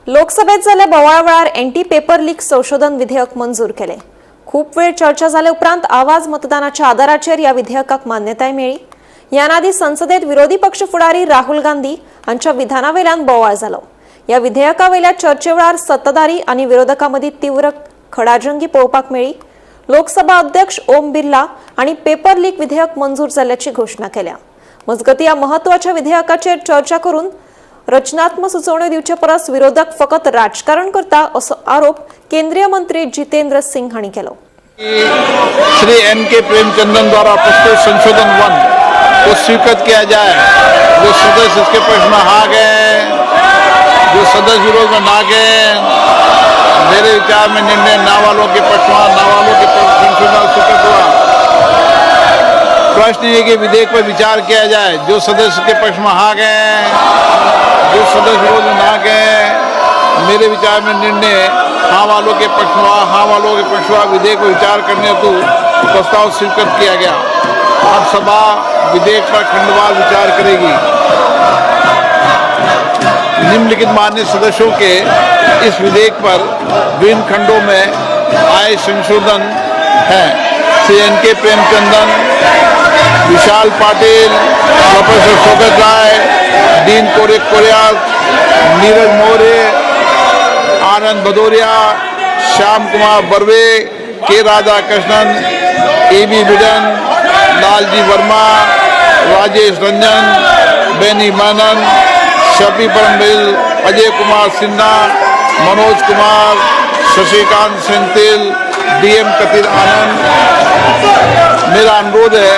लोकसभेत जाले बोवाळ वेळार एंटी पेपर लीक संशोधन विधेयक मंजूर केले। खूप वेळ चर्चा जाले उपरांत आवाज मतदानाच्या आधाराचेर या विधेयकाक मान्यताय मेळ्ळी। यानादी संसदेत विरोधी पक्ष फुडारी राहुल गांधी हांच्या विधानावेल्यान बोवाळ जालो। या विधेयकावेल्या चर्चे वेळार सत्ताधारी आनी विरोधकां मदीं तीव्र खडाजंगी पळोवपाक मेळ्ळी। लोकसभा अध्यक्ष ओम बिर्ला हांणी पेपर लीक विधेयक मंजूर जाल्ल्याची घोषणा केल्या। मजगतीं ह्या महत्वाच्या विधेयकाचेर चर्चा करून रचनात्मक सुचोवण्यो दिवचे परस विरोधक फकत राजकारण करता असो आरोप केंद्रीय मंत्री जितेंद्र सिंह हांणी केलो। श्री एन.के. प्रेमचंदन द्वारा प्रस्तुत संशोधन 1 को स्वीकृत किया जाए। जो सदस्य इसके पक्ष में हाँ गए, जो सदस्य विरोध में ना गए, मेरे विचार में निर्णय ना वालों के पक्ष में, ना वालों के पक्ष संशोधन स्वीकृत हुआ। प्रश्न ये कि विधेयक पर विचार किया जाए। जो सदस्य के पक्ष में हाँ गए, जो सदस्य विरोध में ना गए, मेरे विचार में निर्णय हाँ वालों के पक्ष में, हाँ वालों के पक्ष में विधेयक पर विचार करने हेतु प्रस्ताव स्वीकृत किया गया। अब सभा विधेयक पर खंडवार विचार करेगी। निम्नलिखित मान्य सदस्यों के इस विधेयक पर विभिन्न खंडों में आए संशोधन हैं। Shri N K. Premachandran, Vishal Patil, professor Shaukat Roy, Dean Kuriakose, Neeraj Maurya, Anand Bhadauria, Shyam Kumar Barve, K Radhakrishnan, Hibi. Eden, Lalji Verma, Rajesh Ranjan, Benny Menon, Shafi Parambil, Ajay Kumar Sinha, Manoj Kumar, Shashikant Senthil, D M. Kathir Anand. मेरा अनुरोध है,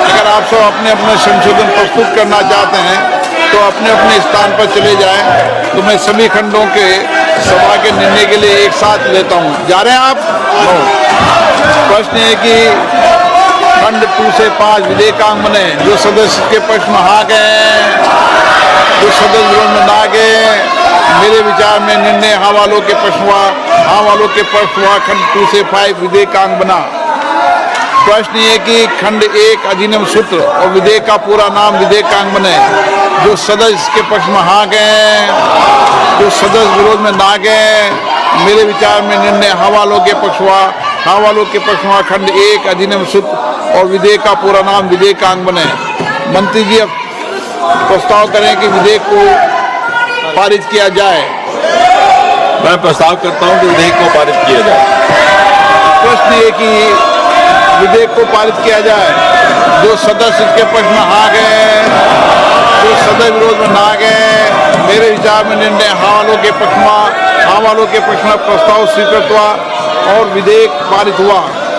अगर आप सब अपने अपने संशोधन प्रस्तुत करना चाहते हैं तो अपने अपने स्थान पर चले जाएं। तो मैं सभी खंडों के सभा के निर्णय के लिए एक साथ लेता हूं। जा रहे हैं आप? प्रश्न है कि खंड 2 से 5 विधेयकांग बने। जो सदस्य के पक्ष में हाँ गए, जो सदस्य विरोध में ना गए, मेरे विचार में निर्णय हाँ वालों के पक्ष हुआ, हाँ वालों के पक्ष हुआ। खंड 2 से 5 विधेयकांग बना। प्रश्न ये कि खंड 1 अधिनियम सूत्र और विधेयक का पूरा नाम विधेयकांग बने। जो सदस्य के पक्ष में हाँ गए, जो सदस्य विरोध में ना गए, मेरे विचार में निर्णय हाँ वालों के पक्ष हुआ, हाँ वालों के पक्ष हुआ। खंड 1 अधिनियम सूत्र और विधेयक का पूरा नाम विधेयकांग बने। मंत्री जी अब प्रस्ताव करें कि विधेयक को पारित किया जाए। मैं प्रस्ताव करता हूं कि विधेयक को पारित किया जाए। प्रश्न ये कि विधेयक को पारित किया जाए। जो सदस्य इसके पक्ष में हाँ गए, जो सदस्य विरोध में ना गए, मेरे विचार में निर्णय हाँ वालों के पक्ष में, हाँ वालों के पक्ष में प्रस्ताव स्वीकृत हुआ और विधेयक पारित हुआ।